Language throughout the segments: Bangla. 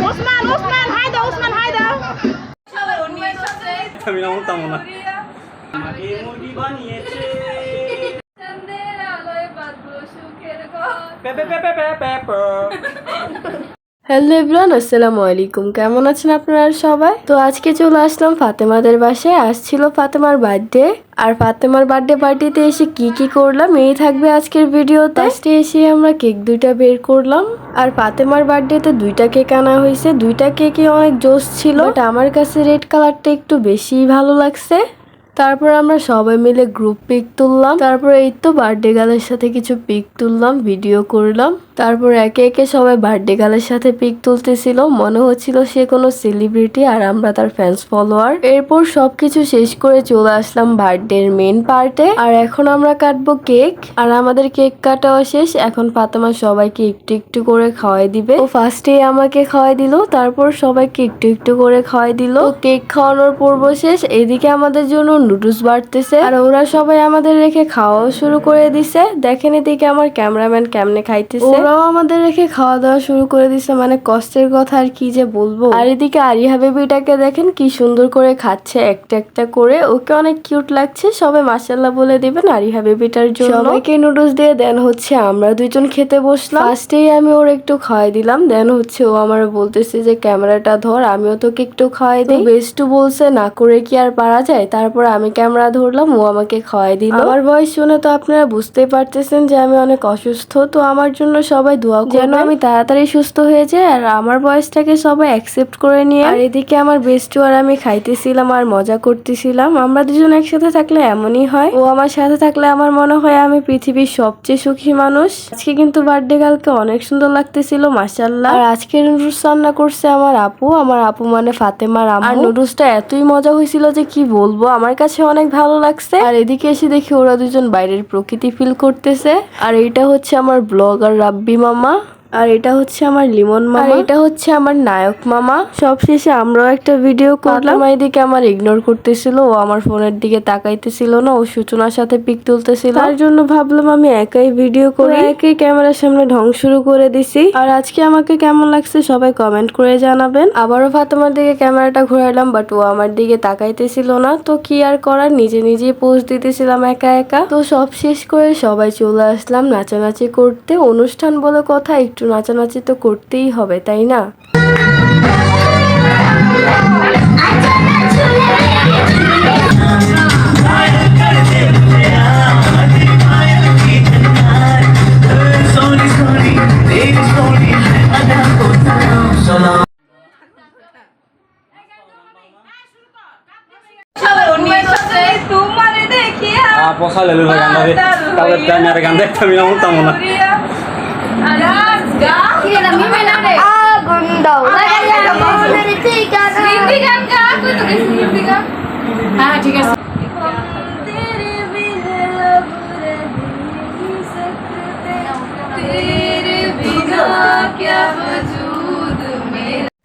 ওসমান ওসমান হাই দাও ওসমান হাই দাও আমি নামতাম না আমাকে মুরগি বানিয়েছে চন্দের আলোয় বাঁধবো সুখের ঘর। পেপে পেপে পেপে হ্যালো এভরিওয়ান, আসসালামু আলাইকুম। কেমন আছেন আপনারা সবাই? তো আজকে চলে আসলাম ফাতেমাদের বাসায়। আসছিল ফাতেমার বার্থডে, আর ফাতেমার বার্থডে পার্টিতে এসে কি কি করলাম এই থাকবে আজকের ভিডিওতে। ফার্স্টে এসে আমরা কেক দুইটা বের করলাম, আর ফাতেমার বার্থডেতে দুইটা কেক আনা হয়েছে। দুইটা কেকই অনেক জোস ছিল, বাট আমার কাছে রেড কালারটা একটু বেশি ভালো লাগছে। তারপর আমরা সবাই মিলে গ্রুপ পিক তুললাম। তারপর এই তো বার্থডে গার্লের সাথে কিছু পিক তুললাম, ভিডিও করলাম। তারপর একে একে সবাই বার্থডে গার্লের সাথে পিক তুলতেছিল, মনে হচ্ছিল সে কোনো সেলিব্রিটি আর আমরা তার ফ্যান্স ফলোয়ার। এরপর সবকিছু শেষ করে চলে আসলাম বার্থডের মেন পার্টে। আর এখন আমরা কাটবো কেক, আর আমাদের কেক কাটাও শেষ। এখন ফাতেমা সবাইকে একটু একটু করে খাওয়াই দিবে। ও ফার্স্টে আমাকে খাওয়াই দিল, তারপর সবাইকে একটু একটু করে খাওয়াই দিল। কেক খাওয়ানোর পর্ব শেষ। এদিকে আমাদের জন্য নুডলস বাড়তেছে, আর ওরা সবাই আমাদের রেখে খাওয়াও শুরু করে দিছে। দেখেন এদিকে আমার ক্যামেরাম্যান কেমনে খাইতেছে, ওরাও আমাদের রেখে খাওয়া দাওয়া শুরু করে দিছে। মানে কষ্টের কথা আর কি যে বলবো। আর এদিকে আরিহা বেবিটাকে দেখেন কি সুন্দর করে খাচ্ছে একটা একটা করে, ওকে অনেক কিউট লাগছে। সবাই মাশাআল্লাহ বলে দিবেন আরিহা বেবিটার জন্য। সবাইকে নুডলস দিয়ে দেন হচ্ছে আমরা দুইজন খেতে বসলাম। ফার্স্টেই আমি ওর একটু খাওয়াই দিলাম, দেন হচ্ছে ও আমার বলতেছে যে ক্যামেরাটা ধর, আমিও তোকে একটু খাওয়াই দিই। বেস্টু বলছে না করে কি আর পারা যায়। তারপর আমি ক্যামেরা ধরলাম, ও আমাকে খাওয়াই দিল। আমার ভয়েস শুনে তো আপনারা বুঝতেই পারতেছেন যে আমি অনেক অসুস্থ। তো আমার জন্য সবাই দোয়া করবেন যেন আমি তাড়াতাড়ি সুস্থ হয়ে যাই, আর আমার ভয়েসটাকে সবাই অ্যাকসেপ্ট করে নিয়ে। আর এদিকে আমার বেস্টু আর আমি খাইতেছিলাম আর মজা করতেছিলাম। আমরা দুজন একসাথে থাকলে এমনই হয়, ও আমার সাথে থাকলে আমার মনে হয় আমি পৃথিবীর সবচেয়ে সুখী মানুষ। আজকে কিন্তু বার্থডে গার্লকে অনেক সুন্দর লাগতেছিল মাশাআল্লাহ। আর আজকে নুডলস রান্না করছে আমার আপু মানে ফাতেমার আম্মু। আর নুডলসটা এতই মজা হয়েছিল যে কি বলবো, আমার কাছে অনেক ভালো লাগছে। আর এদিকে এসে দেখি ওরা দুজন বাইরের প্রকৃতি ফিল করতেছে। আর এইটা হচ্ছে আমার ব্লগার রাব্বি মামা, আর এটা হচ্ছে আমার লিমন মামা, আর এটা হচ্ছে আমার নায়ক মামা। সবশেষে আমরাও একটা ভিডিও করলাম। এদিকে আমার ইগনোর করতেছিল, ও আমার ফোনের দিকে তাকাইতেছিল না, ও সূচনার সাথে পিক তুলতেছিল। তার জন্য ভাবলাম আমি একাই ভিডিও করে একাই ক্যামেরার সামনে ঢং শুরু করে দিছি। আর আজকে আমাকে কেমন লাগছে সবাই কমেন্ট করে জানাবেন। আবারও ফাতেমার দিকে ক্যামেরাটা ঘোরালাম, বাট ও আমার দিকে তাকাইতেছিল না। তো কি আর করার, নিজে নিজেই পোজ দিতেছিলাম একা একা। তো সব শেষ করে সবাই চলে আসলাম নাচানাচি করতে। অনুষ্ঠান বলে কথা, একটু নাচানাচি তো করতেই হবে, তাই না? তোমারে দেখিয়া পয়সা লেলু গান রে তাহলে আমি আর গান দেখতে আমি নামতাম না ঠিক আছে।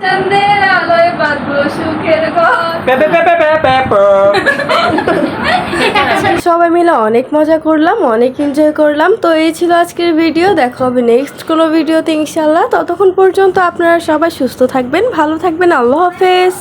চন্দের আলোয় বাঁধবো সুখের ঘর। পেপে পেপে পেপে সবাই মিলে অনেক মজা করলাম, অনেক এনজয় করলাম। তো এই ছিল আজকের ভিডিও। দেখা হবে নেক্সট কোনো ভিডিওতে ইনশাআল্লাহ। ততক্ষণ পর্যন্ত আপনারা সবাই সুস্থ থাকবেন, ভালো থাকবেন। আল্লাহ হাফেজ।